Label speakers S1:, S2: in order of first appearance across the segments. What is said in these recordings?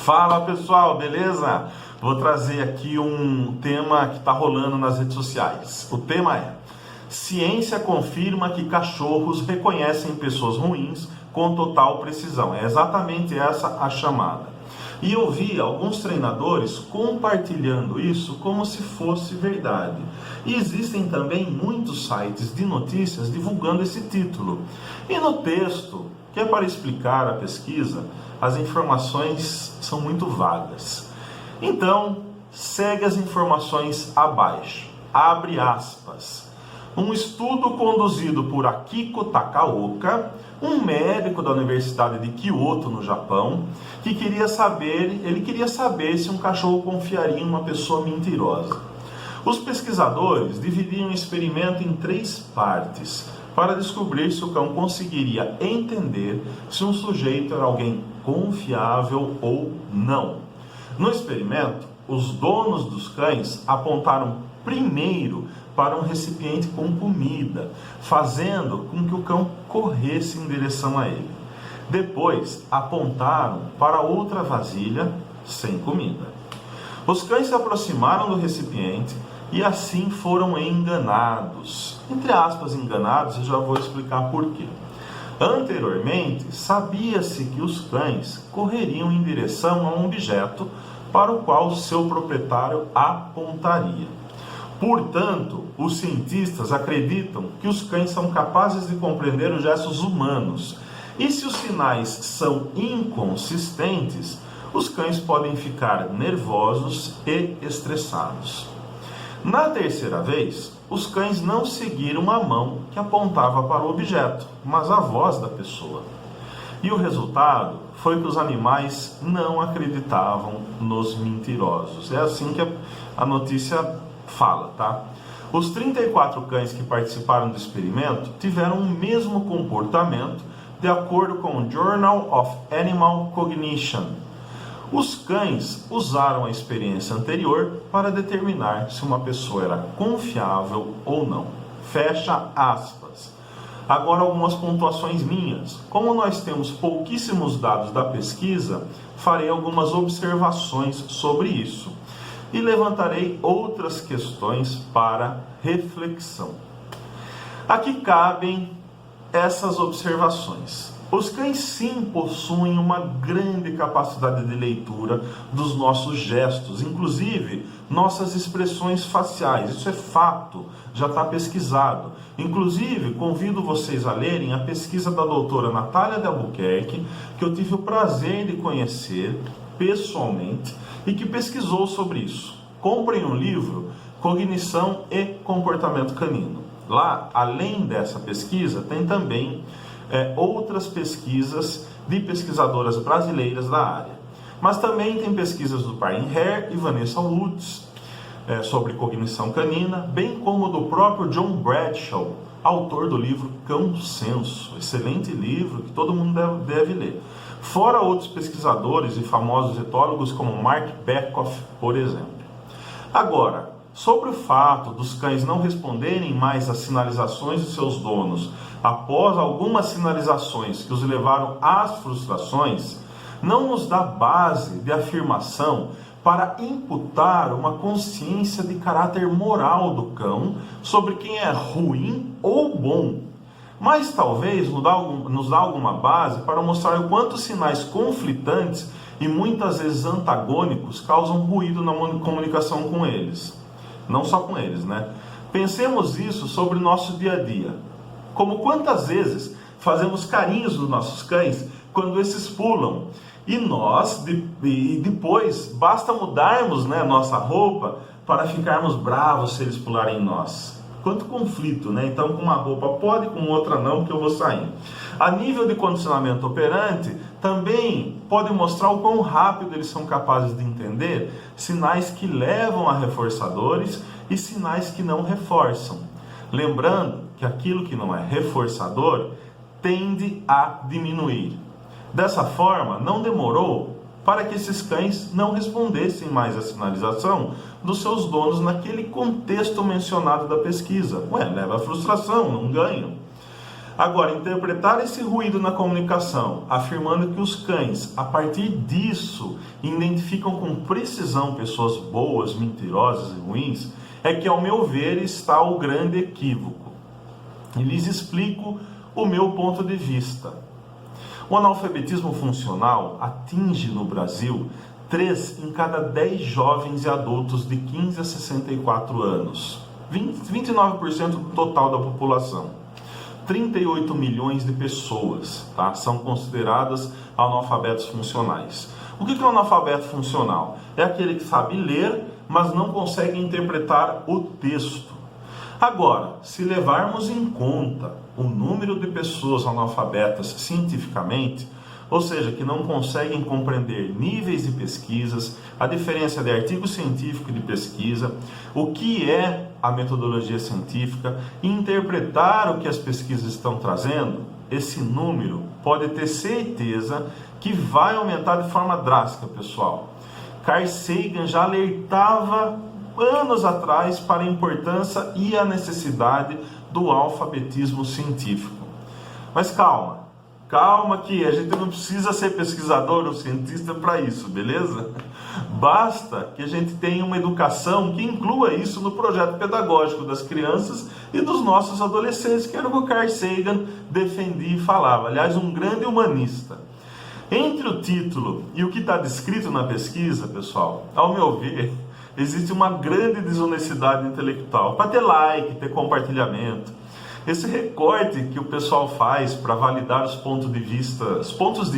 S1: Fala pessoal, beleza? Vou trazer aqui um tema que está rolando nas redes sociais. O tema é: ciência confirma que cachorros reconhecem pessoas ruins com total precisão. É exatamente essa a chamada. E eu vi alguns treinadores compartilhando isso como se fosse verdade. E existem também muitos sites de notícias divulgando esse título. E no texto, que é para explicar a pesquisa, as informações são muito vagas. Então, segue as informações abaixo. Abre aspas. Um estudo conduzido por Akiko Takaoka, um médico da Universidade de Kyoto, no Japão, que queria saber se um cachorro confiaria em uma pessoa mentirosa. Os pesquisadores dividiram o experimento em 3 partes, para descobrir se o cão conseguiria entender se um sujeito era alguém confiável ou não. No experimento, os donos dos cães apontaram primeiro para um recipiente com comida, fazendo com que o cão corresse em direção a ele. Depois, apontaram para outra vasilha sem comida. Os cães se aproximaram do recipiente e assim foram enganados. Entre aspas, enganados, eu já vou explicar por quê. Anteriormente, sabia-se que os cães correriam em direção a um objeto para o qual seu proprietário apontaria. Portanto, os cientistas acreditam que os cães são capazes de compreender os gestos humanos. E se os sinais são inconsistentes, os cães podem ficar nervosos e estressados. Na terceira vez, os cães não seguiram a mão que apontava para o objeto, mas a voz da pessoa. E o resultado foi que os animais não acreditavam nos mentirosos. É assim que a notícia fala, tá? Os 34 cães que participaram do experimento tiveram o mesmo comportamento de acordo com o Journal of Animal Cognition. Os cães usaram a experiência anterior para determinar se uma pessoa era confiável ou não. Fecha aspas. Agora algumas pontuações minhas. Como nós temos pouquíssimos dados da pesquisa, farei algumas observações sobre isso e levantarei outras questões para reflexão. Aqui cabem essas observações. Os cães sim possuem uma grande capacidade de leitura dos nossos gestos, inclusive nossas expressões faciais. Isso é fato, já está pesquisado. Inclusive, convido vocês a lerem a pesquisa da doutora Natália de Albuquerque, que eu tive o prazer de conhecer pessoalmente e que pesquisou sobre isso. Comprem um livro, Cognição e Comportamento Canino. Lá, além dessa pesquisa, tem também outras pesquisas de pesquisadoras brasileiras da área. Mas também tem pesquisas do Brian Hare e Vanessa Woods sobre cognição canina, bem como do próprio John Bradshaw, autor do livro Cão Senso, excelente livro que todo mundo deve ler. Fora outros pesquisadores e famosos etólogos como Mark Bekoff, por exemplo. Agora, sobre o fato dos cães não responderem mais às sinalizações de seus donos após algumas sinalizações que os levaram às frustrações, não nos dá base de afirmação para imputar uma consciência de caráter moral do cão sobre quem é ruim ou bom. Mas talvez nos dá alguma base para mostrar o quanto sinais conflitantes e muitas vezes antagônicos causam ruído na comunicação com eles. Não só com eles, né? Pensemos isso sobre o nosso dia a dia. Como quantas vezes fazemos carinhos nos nossos cães quando esses pulam e depois basta mudarmos, né, nossa roupa para ficarmos bravos se eles pularem em nós. Quanto conflito, né? Então com uma roupa pode, com outra não, porque eu vou sair. A nível de condicionamento operante, também pode mostrar o quão rápido eles são capazes de entender sinais que levam a reforçadores e sinais que não reforçam. Lembrando que aquilo que não é reforçador tende a diminuir. Dessa forma, não demorou para que esses cães não respondessem mais à sinalização dos seus donos naquele contexto mencionado da pesquisa. Leva à frustração, não ganho. Agora, interpretar esse ruído na comunicação, afirmando que os cães, a partir disso, identificam com precisão pessoas boas, mentirosas e ruins, é que, ao meu ver, está o grande equívoco. E lhes explico o meu ponto de vista. O analfabetismo funcional atinge no Brasil 3 em cada 10 jovens e adultos de 15 a 64 anos. 29% do total da população. 38 milhões de pessoas, tá, são consideradas analfabetos funcionais. O que é um analfabeto funcional? É aquele que sabe ler, mas não consegue interpretar o texto. Agora, se levarmos em conta o número de pessoas analfabetas cientificamente, ou seja, que não conseguem compreender níveis de pesquisas, a diferença de artigo científico e de pesquisa, o que é a metodologia científica, e interpretar o que as pesquisas estão trazendo, esse número pode ter certeza que vai aumentar de forma drástica, pessoal. Carl Sagan já alertava anos atrás para a importância e a necessidade do alfabetismo científico. Mas calma que a gente não precisa ser pesquisador ou cientista para isso, beleza? Basta que a gente tenha uma educação que inclua isso no projeto pedagógico das crianças e dos nossos adolescentes, que era o que o Carl Sagan defendia e falava. Aliás, um grande humanista. Entre o título e o que está descrito na pesquisa, pessoal, ao meu ver, existe uma grande desonestidade intelectual. Para ter like, ter compartilhamento. Esse recorte que o pessoal faz para validar os pontos de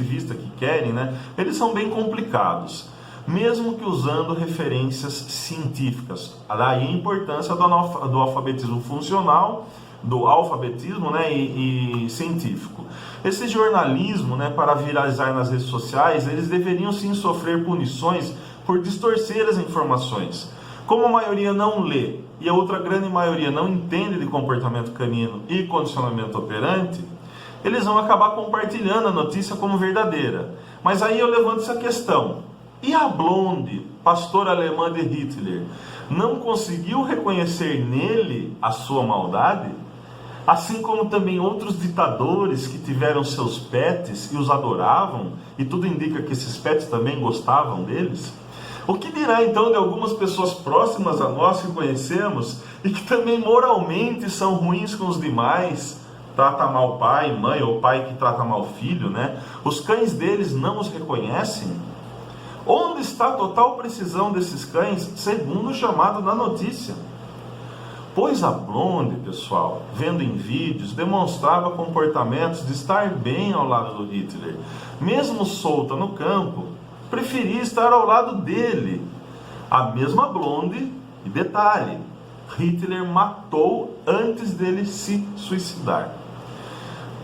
S1: vista que querem, né, eles são bem complicados, mesmo que usando referências científicas. Daí a importância do alfabetismo funcional, do alfabetismo, né, e científico. Esse jornalismo, né, para viralizar nas redes sociais, eles deveriam sim sofrer punições por distorcer as informações. Como a maioria não lê e a outra grande maioria não entende de comportamento canino e condicionamento operante, eles vão acabar compartilhando a notícia como verdadeira. Mas aí eu levanto essa questão. E a Blonde, pastora alemã de Hitler, não conseguiu reconhecer nele a sua maldade? Assim como também outros ditadores que tiveram seus pets e os adoravam, e tudo indica que esses pets também gostavam deles? O que dirá então de algumas pessoas próximas a nós que conhecemos e que também moralmente são ruins com os demais? Trata mal pai, mãe, ou pai que trata mal filho, né? Os cães deles não os reconhecem? Onde está a total precisão desses cães, segundo o chamado da notícia? Pois a Blonde, pessoal, vendo em vídeos, demonstrava comportamentos de estar bem ao lado do Hitler. Mesmo solta no campo, preferia estar ao lado dele. A mesma Blonde, e detalhe, Hitler matou antes dele se suicidar.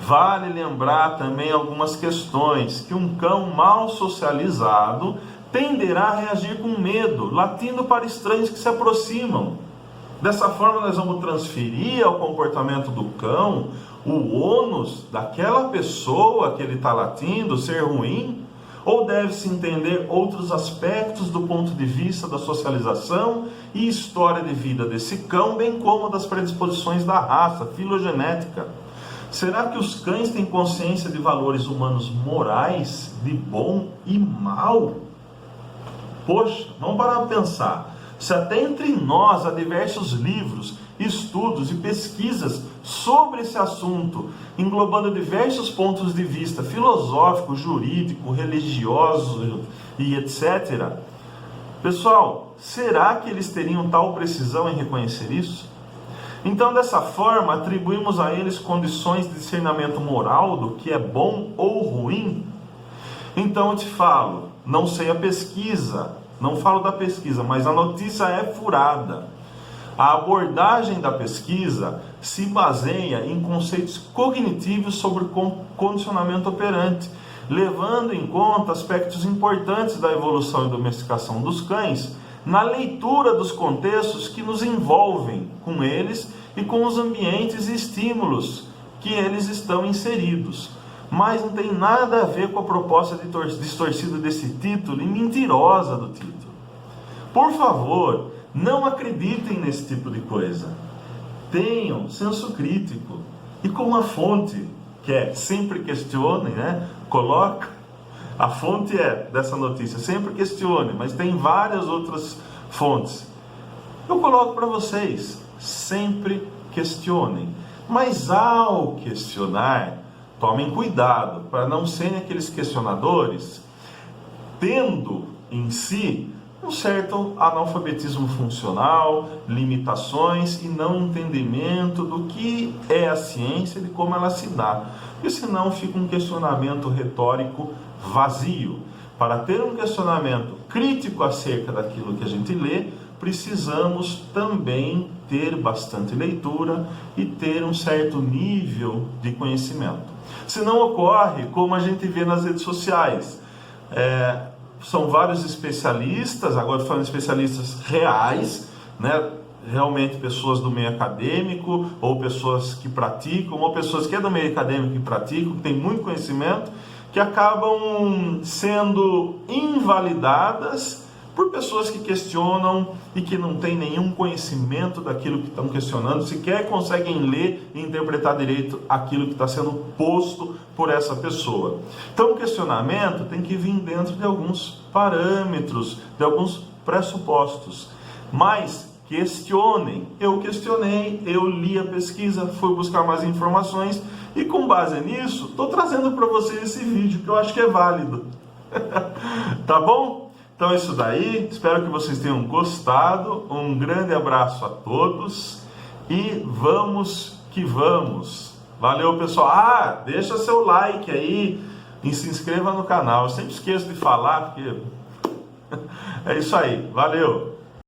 S1: Vale lembrar também algumas questões, que um cão mal socializado tenderá a reagir com medo, latindo para estranhos que se aproximam. Dessa forma nós vamos transferir ao comportamento do cão o ônus daquela pessoa que ele está latindo ser ruim? Ou deve-se entender outros aspectos do ponto de vista da socialização e história de vida desse cão, bem como das predisposições da raça, filogenética? Será que os cães têm consciência de valores humanos morais, de bom e mal? Poxa, vamos parar para pensar. Se até entre nós há diversos livros, estudos e pesquisas sobre esse assunto, englobando diversos pontos de vista filosófico, jurídico, religioso e etc. Pessoal, será que eles teriam tal precisão em reconhecer isso? Então, dessa forma, atribuímos a eles condições de discernimento moral do que é bom ou ruim? Então eu te falo, não sei a pesquisa, não falo da pesquisa, mas a notícia é furada. A abordagem da pesquisa se baseia em conceitos cognitivos sobre condicionamento operante, levando em conta aspectos importantes da evolução e domesticação dos cães, na leitura dos contextos que nos envolvem com eles e com os ambientes e estímulos que eles estão inseridos. Mas não tem nada a ver com a proposta distorcida desse título e mentirosa do título. Por favor, não acreditem nesse tipo de coisa. Tenham senso crítico. E como a fonte, que é sempre questione, né, coloca, A fonte dessa notícia, sempre questione, mas tem várias outras fontes. Eu coloco para vocês, sempre questionem, mas ao questionar, tomem cuidado para não serem aqueles questionadores tendo em si um certo analfabetismo funcional, limitações e não entendimento do que é a ciência e de como ela se dá. Porque senão fica um questionamento retórico vazio. Para ter um questionamento crítico acerca daquilo que a gente lê, precisamos também ter bastante leitura e ter um certo nível de conhecimento. Se não ocorre, como a gente vê nas redes sociais, são vários especialistas, agora falando especialistas reais, né? Realmente pessoas do meio acadêmico, ou pessoas que praticam, ou pessoas que é do meio acadêmico e praticam, que tem muito conhecimento, que acabam sendo invalidadas por pessoas que questionam e que não têm nenhum conhecimento daquilo que estão questionando, sequer conseguem ler e interpretar direito aquilo que está sendo posto por essa pessoa. Então o questionamento tem que vir dentro de alguns parâmetros, de alguns pressupostos. Mas questionem. Eu questionei, eu li a pesquisa, fui buscar mais informações e com base nisso, estou trazendo para vocês esse vídeo que eu acho que é válido. Tá bom? Então é isso daí, espero que vocês tenham gostado, um grande abraço a todos e vamos que vamos. Valeu, pessoal. Deixa seu like aí e se inscreva no canal. Eu sempre esqueço de falar, porque é isso aí. Valeu!